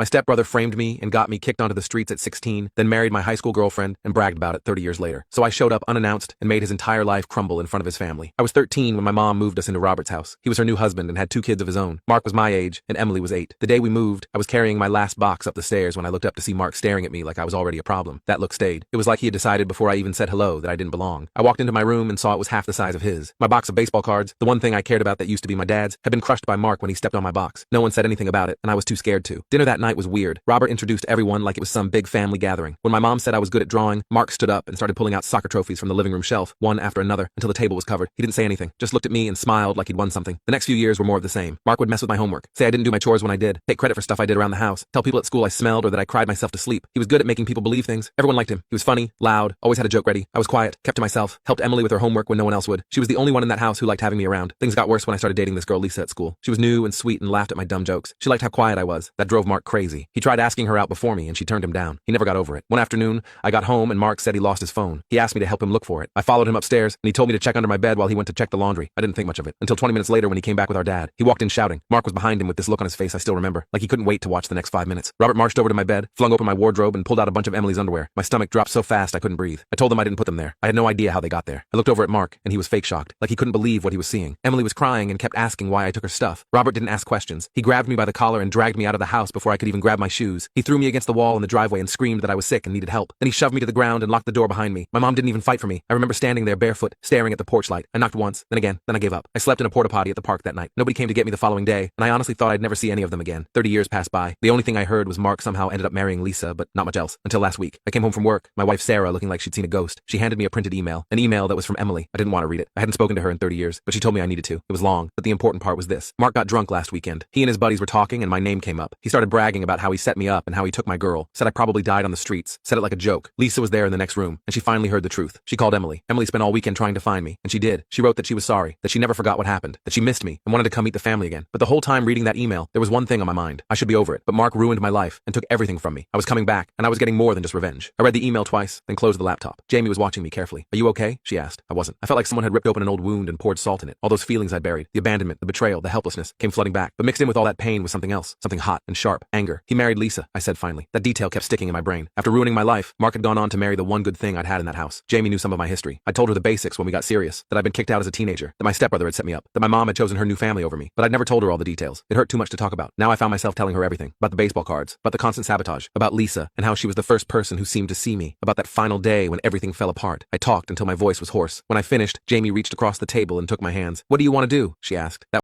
My stepbrother framed me and got me kicked onto the streets at 16, then married my high school girlfriend and bragged about it 30 years later. So I showed up unannounced and made his entire life crumble in front of his family. I was 13 when my mom moved us into Robert's house. He was her new husband and had 2 kids of his own. Mark was my age and Emily was 8. The day we moved, I was carrying my last box up the stairs when I looked up to see Mark staring at me like I was already a problem. That look stayed. It was like he had decided before I even said hello that I didn't belong. I walked into my room and saw it was half the size of his. My box of baseball cards, the one thing I cared about that used to be my dad's, had been crushed by Mark when he stepped on my box. No one said anything about it, and I was too scared to. Dinner that night was weird. Robert introduced everyone like it was some big family gathering. When my mom said I was good at drawing, Mark stood up and started pulling out soccer trophies from the living room shelf, one after another, until the table was covered. He didn't say anything, just looked at me and smiled like he'd won something. The next few years were more of the same. Mark would mess with my homework, say I didn't do my chores when I did, take credit for stuff I did around the house, tell people at school I smelled or that I cried myself to sleep. He was good at making people believe things. Everyone liked him. He was funny, loud, always had a joke ready. I was quiet, kept to myself, helped Emily with her homework when no one else would. She was the only one in that house who liked having me around. Things got worse when I started dating this girl Lisa at school. She was new and sweet and laughed at my dumb jokes. She liked how quiet I was. That drove Mark crazy. He tried asking her out before me and she turned him down. He never got over it. One afternoon, I got home and Mark said he lost his phone. He asked me to help him look for it. I followed him upstairs and he told me to check under my bed while he went to check the laundry. I didn't think much of it until 20 minutes later when he came back with our dad. He walked in shouting. Mark was behind him with this look on his face I still remember, like he couldn't wait to watch the next 5 minutes. Robert marched over to my bed, flung open my wardrobe and pulled out a bunch of Emily's underwear. My stomach dropped so fast I couldn't breathe. I told him I didn't put them there. I had no idea how they got there. I looked over at Mark and he was fake shocked, like he couldn't believe what he was seeing. Emily was crying and kept asking why I took her stuff. Robert didn't ask questions. He grabbed me by the collar and dragged me out of the house before I could even grab my shoes. He threw me against the wall in the driveway and screamed that I was sick and needed help. Then he shoved me to the ground and locked the door behind me. My mom didn't even fight for me. I remember standing there barefoot, staring at the porch light. I knocked once, then again, then I gave up. I slept in a porta potty at the park that night. Nobody came to get me the following day, and I honestly thought I'd never see any of them again. 30 years passed by. The only thing I heard was Mark somehow ended up marrying Lisa, but not much else. Until last week. I came home from work, my wife Sarah looking like she'd seen a ghost. She handed me a printed email, an email that was from Emily. I didn't want to read it. I hadn't spoken to her in 30 years, but she told me I needed to. It was long, but the important part was this. Mark got drunk last weekend. He and his buddies were talking and my name came up. He started bragging about how he set me up and how he took my girl. Said I probably died on the streets. Said it like a joke. Lisa was there in the next room, and she finally heard the truth. She called Emily. Emily spent all weekend trying to find me, and she did. She wrote that she was sorry, that she never forgot what happened, that she missed me and wanted to come meet the family again. But the whole time reading that email, there was one thing on my mind. I should be over it. But Mark ruined my life and took everything from me. I was coming back, and I was getting more than just revenge. I read the email twice, then closed the laptop. Jamie was watching me carefully. Are you okay? She asked. I wasn't. I felt like someone had ripped open an old wound and poured salt in it. All those feelings I'd buried, the abandonment, the betrayal, the helplessness, came flooding back. But mixed in with all that pain was something else, something hot and sharp. Anger. He married Lisa, I said finally. That detail kept sticking in my brain. After ruining my life, Mark had gone on to marry the one good thing I'd had in that house. Jamie knew some of my history. I told her the basics when we got serious, that I'd been kicked out as a teenager, that my stepbrother had set me up, that my mom had chosen her new family over me, but I'd never told her all the details. It hurt too much to talk about. Now I found myself telling her everything. About the baseball cards, about the constant sabotage, about Lisa, and how she was the first person who seemed to see me, about that final day when everything fell apart. I talked until my voice was hoarse. When I finished, Jamie reached across the table and took my hands. What do you want to do? She asked. That